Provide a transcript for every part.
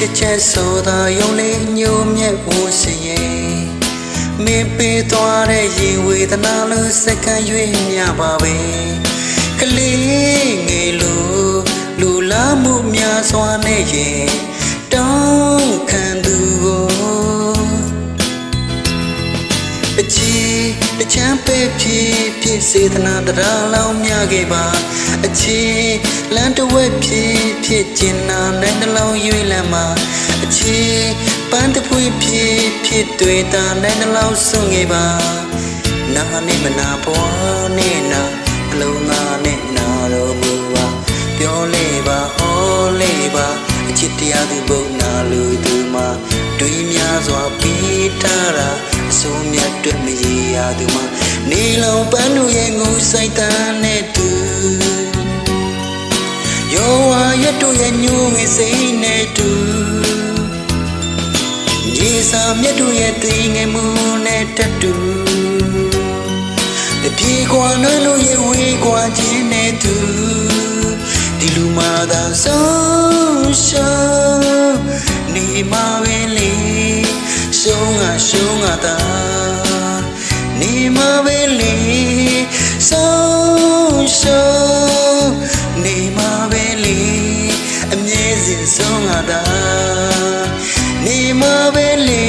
ဖြစ်ချက်ဆိုတာယုံလေးညိုမြက်ဖို့စီရဲ့မင်းပေးသွားတဲ့ရင်ဝေဒနာလို့စက္ကန့်၍မြပါပဲကလေးငယ်လို့လူလာမှုများစွာနဲ့ရင်တောင်းခံသူကိုအချီတချမ်းပဲဖြစ်စေတနာတရားလောင်းများခဲ့ပါအချီလမ်းတစ်ဝက်ဖြစ်ကျင်နာနဲ့နှလုံးရွေးလမ်းမှာအချီပန်းတစ်ပွေဖြစ်တွေ့တာနဲ့နှလုံးဆွငယ်ပါနာနဲ့မနာပေါ်နဲ့နာအလုံးသားနဲ့နာတော်မူပါပြောလေပါဟောလေပါအချစ်တရားသူဘုံနာလူသူမှာတွေးများစွာပြီးထားတာအစိုးမြတ်တွေ့မရရသူမှာနေလုံးပန်းတို့ရဲ့ငိုစိတ်တန်းနဲ့တူယောဝါရတို့ရဲ့ညိုငယ်စိတ်နဲ့တူမြေစာမြတ်တို့ရဲ့သိငယ်မှုနဲ့တတူတပြေခွာနှလို့ရဲ့ဝေးခွာခြင်းနဲ့တူဒီလူမာသာဆုံးရှုံးနေမှာပဲလေရှုံးငါသာနေမှာပဲလေဆုံးရှုံးနေမှာပဲလေအမြဲစဉ်ဆုံးငါသာနေမှာပဲလေ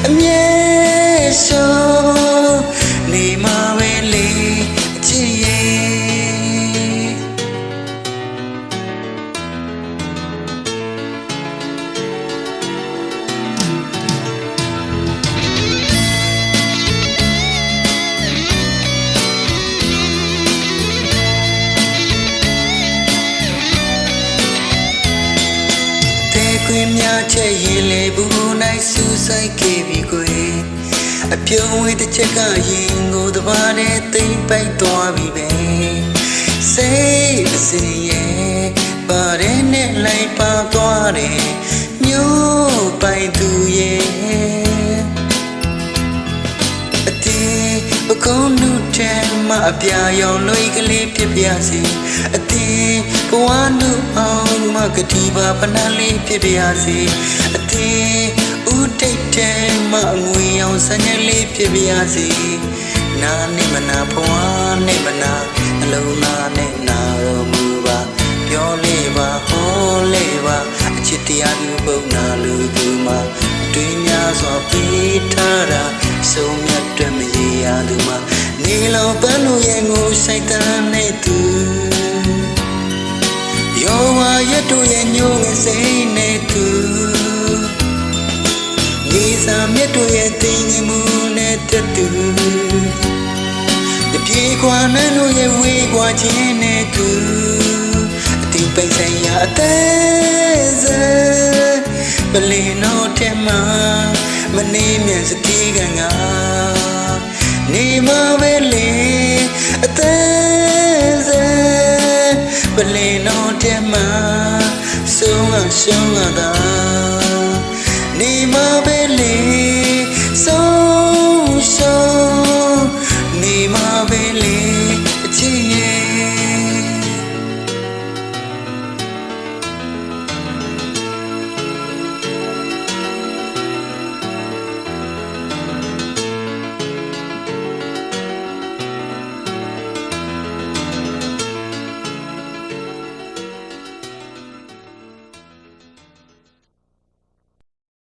အမြဲဆုံးနေမှာပဲလေအချစ်ရဲ့ခွေများချက်ရင်လေဘူးနိုင်စူးစိုက်ခဲ့ပြီကွယ်အပြုံးဝေးတစ်ချက်ကရင်ကိုတပါးနဲ့သိမ့်ပိုက်သွားပြီပဲစိတ်အစင်ရဲ့ပါတဲ့နဲ့လိုက်ပါသွားတယ်မျိုးပိုင်သူရဲ့အတီးပကုန်းလူထဲမှာအပြာရောင်လွေကလေးဖြစ်ပြစီအတီးဘဝနုအောင်မကတိပါဖနာလေးဖြစ်ပြစီအတီးဦးတိတ်ထဲမှာငွေအောင်စညက်လေးဖြစ်ပြစီနာနေမနာဘဝနေမနာအလုံးသားနဲ့နာတော်မူပါပြောလေပါဟောလေပါအချစ်တရားသူပုံနာလူသူမှာတွေးများစွာပြီးထားတာဆုံးမြတ်တွေ့မရရသူမှာနေလုံးပန်းတို့ရဲ့ငိုစိတ်တန်းနဲ့သူယောဝါရတို့ရဲ့ညိုငယ်စိတ်နဲ့သူမြေစာမြတ်တို့ရဲ့သိငယ်မှုနဲ့တတူတပြေခွာနှံ့တို့ရဲ့ဝေးခွာခြင်းနဲ့သူအတိပိတ်ဆိုင်ရာအသေးစိတ်ပလင်တော်ထဲမှာမနေမြန်စတိကငါနေမှာပဲလေအသေးစိတ်ပလင်တော်ထဲမှာဆုံးငါသာနေမှာပဲ